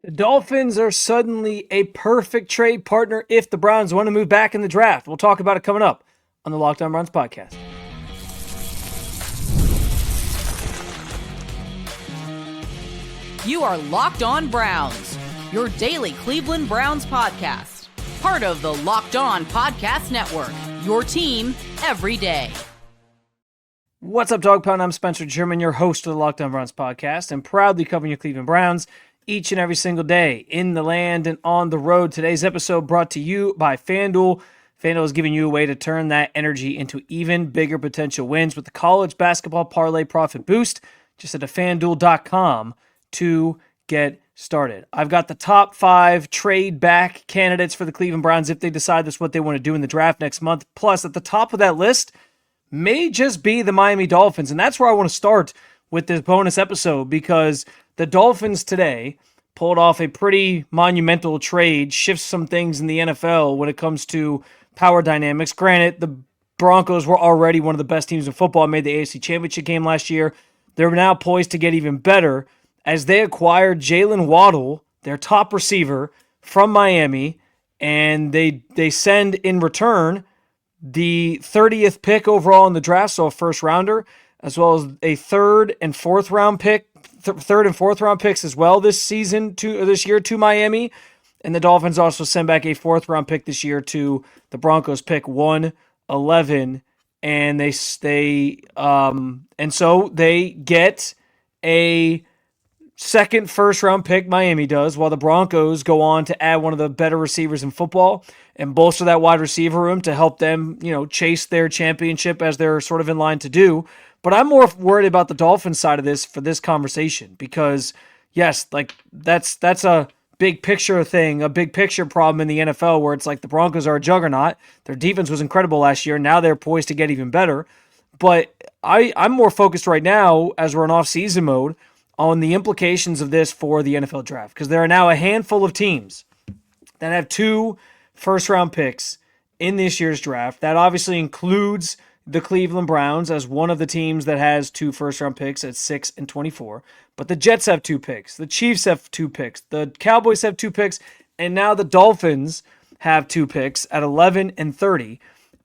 The Dolphins are suddenly a perfect trade partner if the Browns want to move back in the draft. We'll talk about it coming up on the Locked On Browns podcast. You are Locked On Browns, your daily Cleveland Browns podcast. Part of the Locked On Podcast Network, your team every day. What's up, Dog Pound? I'm Spencer German, your host of the Locked On Browns podcast, and proudly covering your Cleveland Browns each and every single day in the land and on the road. Today's episode brought to you by FanDuel. FanDuel is giving you a way to turn that energy into even bigger potential wins with the college basketball parlay profit boost. Just head to FanDuel.com to get started. I've got the top 5 trade back candidates for the Cleveland Browns if they decide that's what they want to do in the draft next month. Plus, at the top of that list may just be the Miami Dolphins, and that's where I want to start with this bonus episode because the Dolphins today pulled off a pretty monumental trade, shifts some things in the NFL when it comes to power dynamics. Granted, the Broncos were already one of the best teams in football, made the AFC Championship game last year. They're now poised to get even better as they acquired Jalen Waddle, their top receiver, from Miami, and they send in return the 30th pick overall in the draft, so a first rounder, as well as a third and fourth round pick, third and fourth round picks as well this year to Miami. And the Dolphins also send back a fourth round pick this year to the Broncos, pick 111, and so they get a second first round pick, Miami does, while the Broncos go on to add one of the better receivers in football and bolster that wide receiver room to help them, chase their championship as they're sort of in line to do. But I'm more worried about the Dolphins side of this for this conversation because, yes, that's a big picture thing, a big picture problem in the NFL where it's like the Broncos are a juggernaut. Their defense was incredible last year. Now they're poised to get even better. But I'm more focused right now as we're in off-season mode on the implications of this for the NFL draft because there are now a handful of teams that have 2 first-round picks in this year's draft. That obviously includes the Cleveland Browns as one of the teams that has 2 first-round picks at 6 and 24. But the Jets have 2 picks. The Chiefs have 2 picks. The Cowboys have 2 picks. And now the Dolphins have 2 picks at 11 and 30.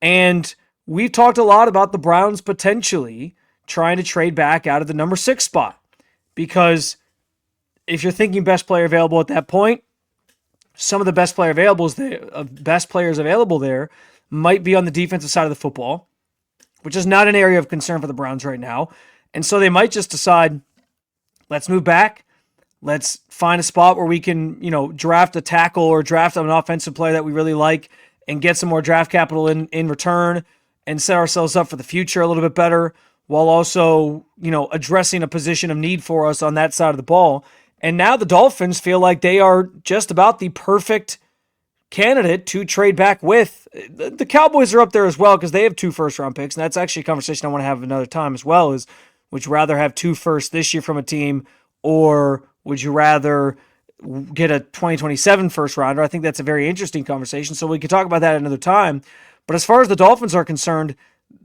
And we've talked a lot about the Browns potentially trying to trade back out of the number 6 spot. Because if you're thinking best player available at that point, some of the best players available there might be on the defensive side of the football, which is not an area of concern for the Browns right now. And so they might just decide, let's move back. Let's find a spot where we can, draft a tackle or draft an offensive player that we really like and get some more draft capital in return and set ourselves up for the future a little bit better while also, addressing a position of need for us on that side of the ball. And now the Dolphins feel like they are just about the perfect candidate to trade back with. The Cowboys are up there as well because they have 2 first-round picks, and that's actually a conversation I want to have another time as well, is would you rather have 2 firsts this year from a team, or would you rather get a 2027 first-rounder? I think that's a very interesting conversation, so we could talk about that another time. But as far as the Dolphins are concerned,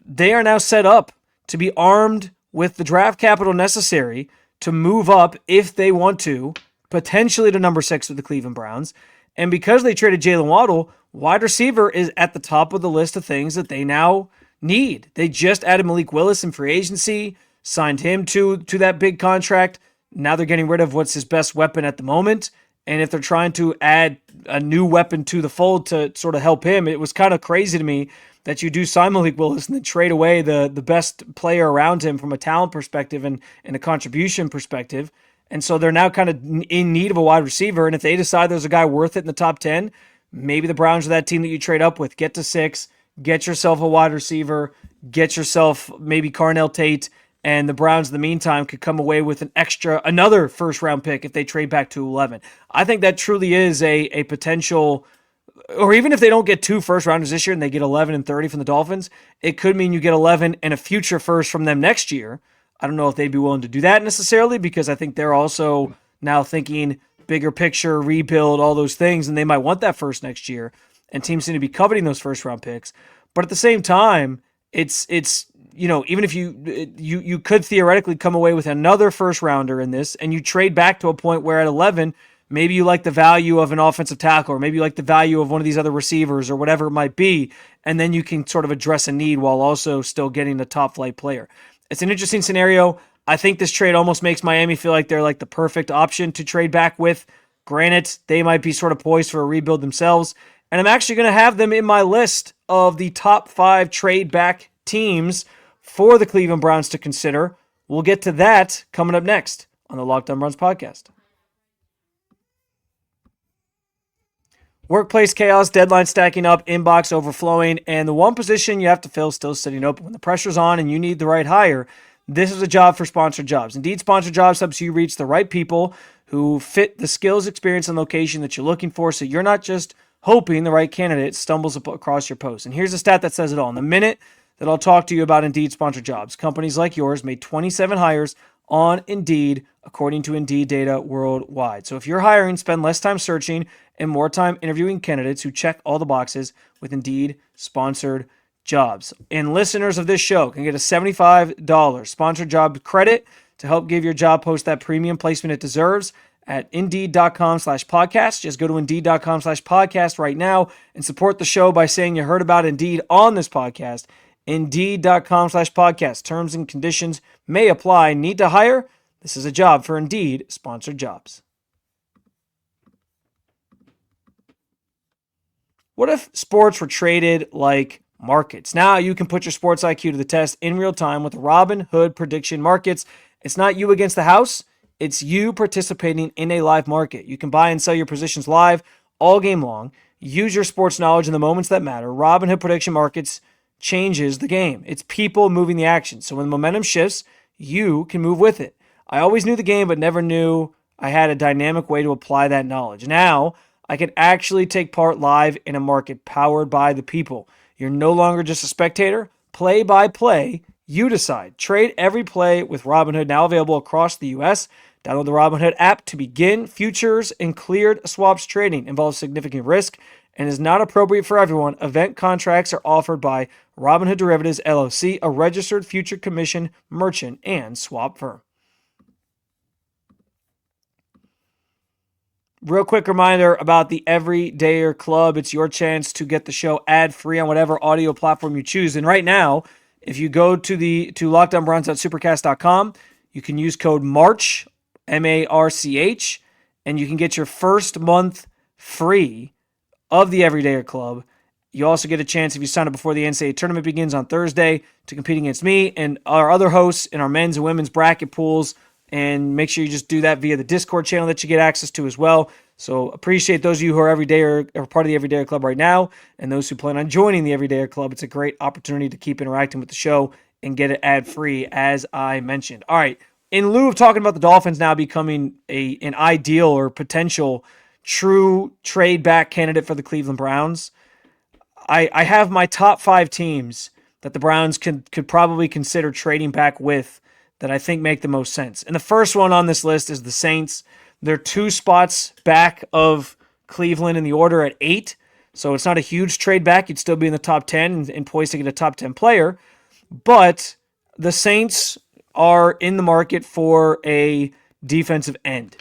they are now set up to be armed with the draft capital necessary to move up if they want to, potentially to number 6 with the Cleveland Browns. And because they traded Jalen Waddle, wide receiver is at the top of the list of things that they now need. They just added Malik Willis in free agency, signed him to that big contract. Now they're getting rid of what's his best weapon at the moment. And if they're trying to add a new weapon to the fold to sort of help him, it was kind of crazy to me that you do sign Malik Willis and then trade away the best player around him from a talent perspective and a contribution perspective. And so they're now kind of in need of a wide receiver. And if they decide there's a guy worth it in the top 10, maybe the Browns are that team that you trade up with. Get to 6, get yourself a wide receiver, get yourself maybe Carnell Tate, and the Browns in the meantime could come away with another first-round pick if they trade back to 11. I think that truly is a potential, or even if they don't get 2 first-rounders this year and they get 11 and 30 from the Dolphins, it could mean you get 11 and a future first from them next year. I don't know if they'd be willing to do that necessarily because I think they're also now thinking bigger picture, rebuild, all those things, and they might want that first next year, and teams seem to be coveting those first-round picks. But at the same time, it's even if you could theoretically come away with another first-rounder in this, and you trade back to a point where at 11, Maybe you like the value of an offensive tackle, or maybe you like the value of one of these other receivers or whatever it might be, and then you can sort of address a need while also still getting the top flight player. It's an interesting scenario. I think this trade almost makes Miami feel like they're like the perfect option to trade back with. Granted, they might be sort of poised for a rebuild themselves, and I'm actually going to have them in my list of the top 5 trade back teams for the Cleveland Browns to consider. We'll get to that coming up next on the Locked On Browns podcast. Workplace chaos, deadline stacking up, inbox overflowing, and the one position you have to fill still sitting open. When the pressure's on and you need the right hire, this is a job for Sponsored Jobs. Indeed, Sponsored Jobs helps you reach the right people who fit the skills, experience, and location that you're looking for, so you're not just hoping the right candidate stumbles across your post. And here's a stat that says it all. In the minute that I'll talk to you about Indeed Sponsored Jobs, companies like yours made 27 hires on Indeed, according to Indeed data worldwide. So if you're hiring, spend less time searching and more time interviewing candidates who check all the boxes with Indeed Sponsored Jobs. And listeners of this show can get a $75 sponsored job credit to help give your job post that premium placement it deserves at Indeed.com/podcast. Just go to Indeed.com/podcast right now and support the show by saying you heard about Indeed on this podcast. Indeed.com/podcast. Terms and conditions may apply. Need to hire? This is a job for Indeed Sponsored Jobs. What if sports were traded like markets? Now you can put your sports IQ to the test in real time with the Robinhood prediction markets. It's not you against the house. It's you participating in a live market. You can buy and sell your positions live all game long. Use your sports knowledge in the moments that matter. Robinhood prediction markets changes the game. It's people moving the action. So when the momentum shifts, you can move with it. I always knew the game, but never knew I had a dynamic way to apply that knowledge. Now I can actually take part live in a market powered by the people. You're no longer just a spectator. Play by play, you decide. Trade every play with Robinhood, now available across the U.S. Download the Robinhood app to begin. Futures and cleared swaps trading involves significant risk and is not appropriate for everyone. Event contracts are offered by Robinhood Derivatives, LLC, a registered future commission merchant and swap firm. Real quick reminder about the Everydayer Club. It's your chance to get the show ad-free on whatever audio platform you choose. And right now, if you go to LockedOnBrowns.supercast.com, you can use code MARCH, MARCH, and you can get your first month free of the Everydayer Club. You also get a chance, if you sign up before the NCAA tournament begins on Thursday, to compete against me and our other hosts in our men's and women's bracket pools. And make sure you just do that via the Discord channel that you get access to as well. So appreciate those of you who are Everydayer or part of the Everydayer Club right now, and those who plan on joining the Everydayer Club. It's a great opportunity to keep interacting with the show and get it ad-free, as I mentioned. All right, in lieu of talking about the Dolphins now becoming an ideal or potential true trade back candidate for the Cleveland Browns, I have my top 5 teams that the Browns could probably consider trading back with that I think make the most sense. And the first one on this list is the Saints. They're 2 spots back of Cleveland in the order at 8, so it's not a huge trade back. You'd still be in the top 10 and poised to get a top 10 player. But the Saints are in the market for a defensive end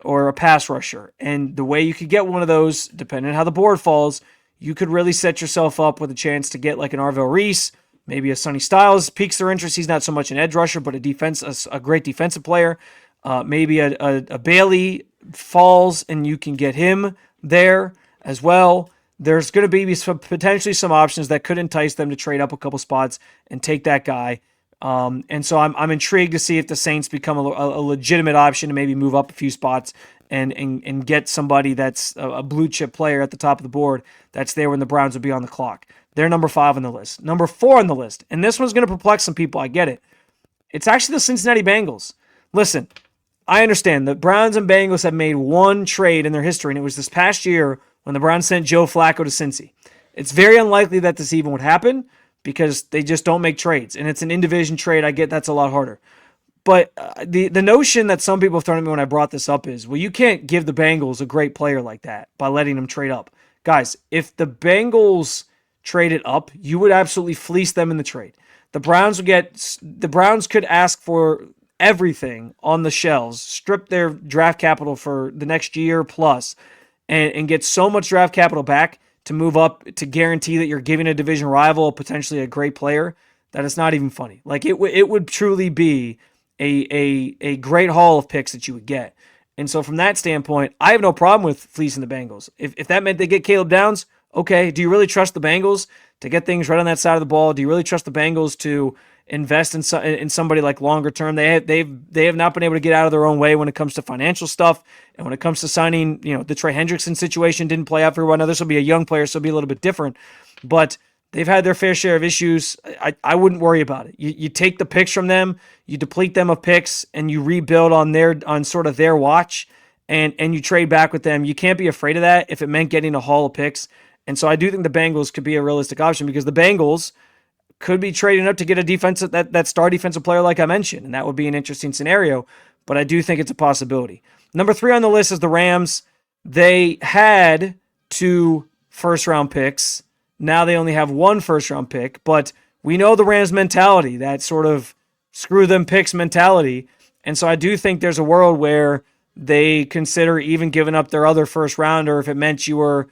or a pass rusher. And the way you could get one of those, depending on how the board falls, you could really set yourself up with a chance to get like an Arvell Reese. Maybe a Sonny Styles piques their interest. He's not so much an edge rusher, but a great defensive player. Maybe a Bailey falls, and you can get him there as well. There's going to be potentially some options that could entice them to trade up a couple spots and take that guy. And so I'm intrigued to see if the Saints become a legitimate option to maybe move up a few spots and get somebody that's a blue chip player at the top of the board that's there when the Browns will be on the clock. They're number 5 on the list. Number 4 on the list, and this one's going to perplex some people, I get it. It's actually the Cincinnati Bengals. Listen, I understand the Browns and Bengals have made one trade in their history, and it was this past year when the Browns sent Joe Flacco to Cincy. It's very unlikely that this even would happen because they just don't make trades, and it's an in-division trade. I get that's a lot harder. But the notion that some people have thrown at me when I brought this up is, well, you can't give the Bengals a great player like that by letting them trade up. Guys, if the Bengals traded up, you would absolutely fleece them in the trade. The Browns could ask for everything on the shelves, strip their draft capital for the next year plus, and get so much draft capital back to move up to guarantee that you're giving a division rival potentially a great player, that it's not even funny. Like it would truly be a great haul of picks that you would get. And so from that standpoint, I have no problem with fleecing the Bengals. If that meant they get Caleb Downs, okay. Do you really trust the Bengals to get things right on that side of the ball? Do you really trust the Bengals to invest in somebody like longer term? They have not been able to get out of their own way when it comes to financial stuff, and when it comes to signing, the Trey Hendrickson situation didn't play out very well. Now this will be a young player, so it'll be a little bit different, but they've had their fair share of issues. I wouldn't worry about it. You take the picks from them, you deplete them of picks, and you rebuild on sort of their watch, and you trade back with them. You can't be afraid of that if it meant getting a haul of picks. And so I do think the Bengals could be a realistic option, because the Bengals could be trading up to get a defensive that star defensive player like I mentioned, and that would be an interesting scenario, but I do think it's a possibility. Number 3 on the list is the Rams. They had 2 first-round picks. Now they only have 1 first-round pick, but we know the Rams mentality, that sort of screw them picks mentality, and so I do think there's a world where they consider even giving up their other first-rounder if it meant you were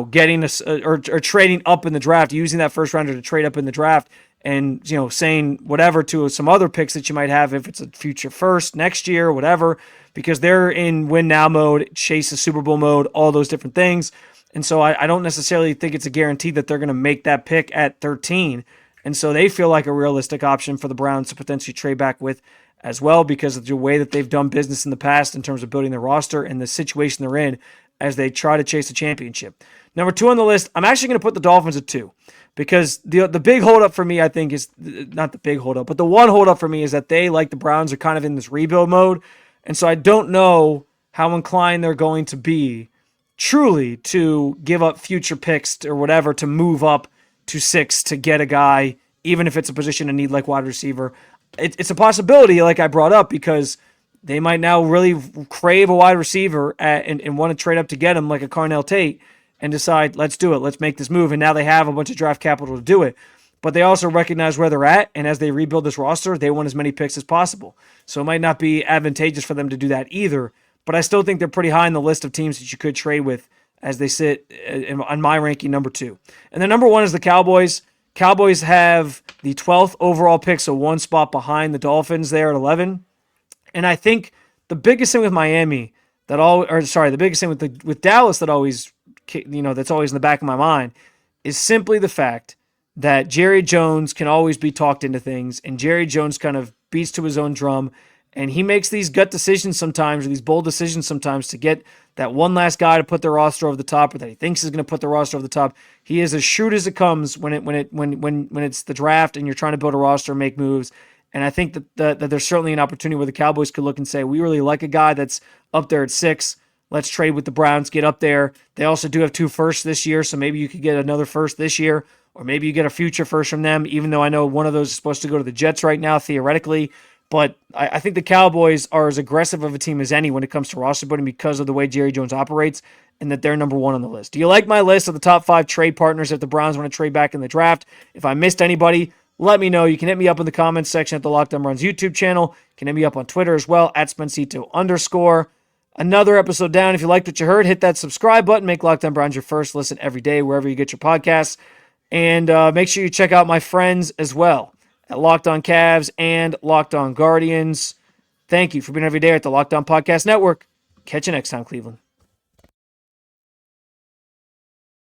getting or trading up in the draft, using that first rounder to trade up in the draft, and saying whatever to some other picks that you might have if it's a future first next year, whatever, because they're in win now mode, chase the Super Bowl mode, all those different things. And so I don't necessarily think it's a guarantee that they're going to make that pick at 13. And so they feel like a realistic option for the Browns to potentially trade back with as well, because of the way that they've done business in the past in terms of building their roster and the situation they're in as they try to chase a championship. Number 2 on the list, I'm actually going to put the Dolphins at 2, because the big holdup for me, I think, is not the big holdup, but the one holdup for me is that they, like the Browns, are kind of in this rebuild mode. And so I don't know how inclined they're going to be truly to give up future picks or whatever to move up to 6 to get a guy, even if it's a position of need like wide receiver. It's a possibility, like I brought up, because they might now really crave a wide receiver and want to trade up to get him, like a Carnell Tate, and decide, let's do it, let's make this move. And now they have a bunch of draft capital to do it. But they also recognize where they're at, and as they rebuild this roster, they want as many picks as possible. So it might not be advantageous for them to do that either, but I still think they're pretty high on the list of teams that you could trade with as they sit on my ranking number 2. And then number 1 is the Cowboys. Cowboys have the 12th overall pick, so 1 spot behind the Dolphins there at 11. And I think the biggest thing with Miami the biggest thing with Dallas that always, that's always in the back of my mind is simply the fact that Jerry Jones can always be talked into things, and Jerry Jones kind of beats to his own drum, and he makes these gut decisions sometimes, or these bold decisions sometimes, to get that one last guy to put their roster over the top, or that he thinks is going to put the roster over the top. He is as shrewd as it comes when it's the draft and you're trying to build a roster and make moves. And I think that there's certainly an opportunity where the Cowboys could look and say, we really like a guy that's up there at 6. Let's trade with the Browns, get up there. They also do have 2 firsts this year, so maybe you could get another first this year, or maybe you get a future first from them, even though I know one of those is supposed to go to the Jets right now, theoretically. But I think the Cowboys are as aggressive of a team as any when it comes to roster building because of the way Jerry Jones operates, and that they're number 1 on the list. Do you like my list of the top 5 trade partners if the Browns want to trade back in the draft? If I missed anybody, let me know. You can hit me up in the comments section at the Locked On Browns YouTube channel. You can hit me up on Twitter as well, at Spencito_. Another episode down. If you liked what you heard, hit that subscribe button. Make Locked On Browns your first listen every day, wherever you get your podcasts. And make sure you check out my friends as well at Locked On Cavs and Locked On Guardians. Thank you for being every day at the Locked On Podcast Network. Catch you next time, Cleveland.